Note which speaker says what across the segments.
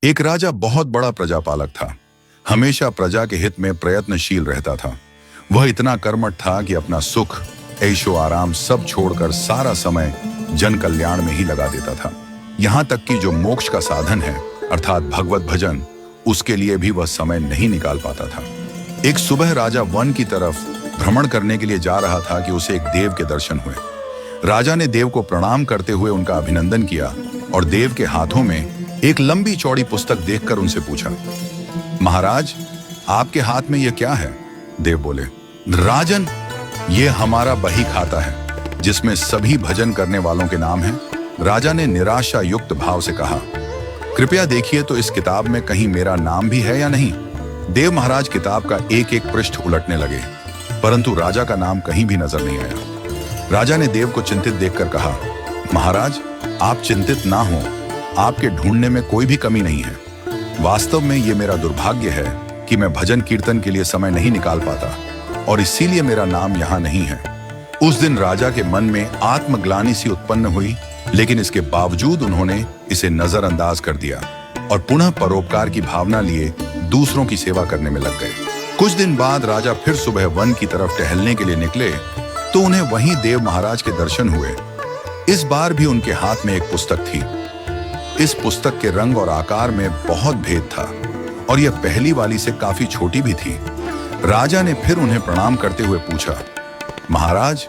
Speaker 1: एक राजा बहुत बड़ा प्रजापालक था। हमेशा प्रजा के हित में प्रयत्नशील रहता था। वह इतना कर्मठ था कि अपना सुख, ऐशो आराम सब छोड़कर सारा समय जन कल्याण में ही लगा देता था। यहाँ तक कि जो मोक्ष का साधन है अर्थात भगवत भजन, उसके लिए भी वह समय नहीं निकाल पाता था। एक सुबह राजा वन की तरफ भ्रमण करने के लिए जा रहा था कि उसे एक देव के दर्शन हुए। राजा ने देव को प्रणाम करते हुए उनका अभिनंदन किया और देव के हाथों में एक लंबी चौड़ी पुस्तक देखकर उनसे पूछा, महाराज, आपके हाथ में यह क्या है? देव बोले, राजन, ये हमारा बही खाता है जिसमें सभी भजन करने वालों के नाम हैं। राजा ने निराशा युक्त भाव से कहा, कृपया देखिए तो इस किताब में कहीं मेरा नाम भी है या नहीं। देव महाराज किताब का एक एक पृष्ठ उलटने लगे, परंतु राजा का नाम कहीं भी नजर नहीं आया। राजा ने देव को चिंतित देखकर कहा, महाराज, आप चिंतित ना हो, आपके ढूंढने में कोई भी कमी नहीं है। वास्तव में ये मेरा दुर्भाग्य है कि मैं भजन कीर्तन के लिए समय नहीं निकाल पाता और इसीलिए मेरा नाम यहाँ नहीं है। उस दिन राजा के मन में आत्मग्लानि सी उत्पन्न हुई, लेकिन इसके बावजूद उन्होंने इसे नजरअंदाज कर दिया और पुनः परोपकार की भावना लिए दूसरों की सेवा करने में लग गए। कुछ दिन बाद राजा फिर सुबह वन की तरफ टहलने के लिए निकले तो उन्हें वहीं देव महाराज के दर्शन हुए। इस बार भी उनके हाथ में एक पुस्तक थी। इस पुस्तक के रंग और आकार में बहुत भेद था और यह पहली वाली से काफी छोटी भी थी। राजा ने फिर उन्हें प्रणाम करते हुए पूछा, महाराज,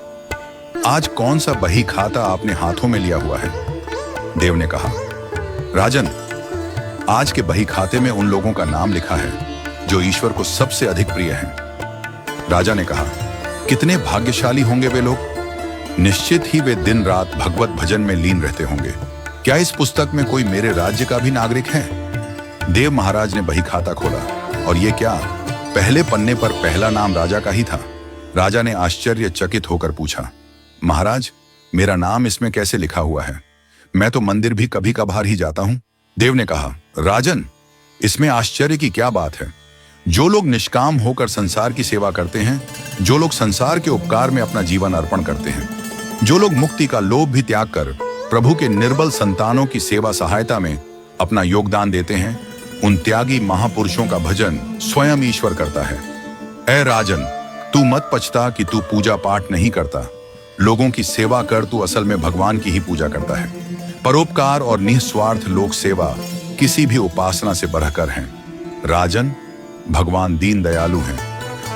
Speaker 1: आज कौन सा बही खाता आपने हाथों में लिया हुआ है? देव ने कहा, राजन, आज के बही खाते में उन लोगों का नाम लिखा है जो ईश्वर को सबसे अधिक प्रिय हैं। राजा ने कहा, कितने भाग्यशाली होंगे वे लोग। निश्चित ही वे दिन रात भगवत भजन में लीन रहते होंगे। क्या इस पुस्तक में कोई मेरे राज्य का भी नागरिक है? देव महाराज ने बही खाता खोला और ये क्या, पहले पन्ने पर पहला नाम राजा का ही था। राजा ने आश्चर्यचकित होकर पूछा, महाराज, मेरा नाम इसमें कैसे लिखा हुआ है? मैं तो मंदिर भी कभी कभार ही जाता हूं। देव ने कहा, राजन, इसमें आश्चर्य की क्या बात है। जो लोग निष्काम होकर संसार की सेवा करते हैं, जो लोग संसार के उपकार में अपना जीवन अर्पण करते हैं, जो लोग मुक्ति का लोभ भी त्याग कर प्रभु के निर्बल संतानों की सेवा सहायता में अपना योगदान देते हैं, उन त्यागी महापुरुषों का भजन स्वयं ईश्वर करता है। ऐ राजन, तू मत पछता कि तू पूजा पाठ नहीं करता। लोगों की सेवा कर, तू असल में भगवान की ही पूजा करता है। परोपकार और निस्वार्थ लोक सेवा किसी भी उपासना से बढ़कर हैं। राजन, भगवान दीन दयालु हैं।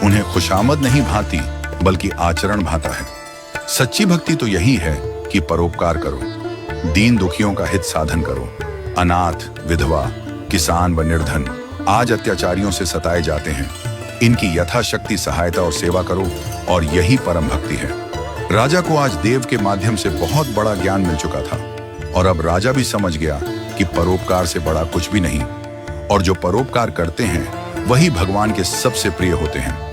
Speaker 1: उन्हें खुशामद नहीं भाती बल्कि आचरण भाता है। सच्ची भक्ति तो यही है कि परोपकार करो, दीन दुखियों का हित साधन करो। अनाथ, विधवा, किसान व निर्धन आज अत्याचारियों से सताए जाते हैं। इनकी यथाशक्ति सहायता और सेवा करो और यही परम भक्ति है। राजा को आज देव के माध्यम से बहुत बड़ा ज्ञान मिल चुका था और अब राजा भी समझ गया कि परोपकार से बड़ा कुछ भी नहीं और जो परोपकार करते हैं वही भगवान के सबसे प्रिय होते हैं।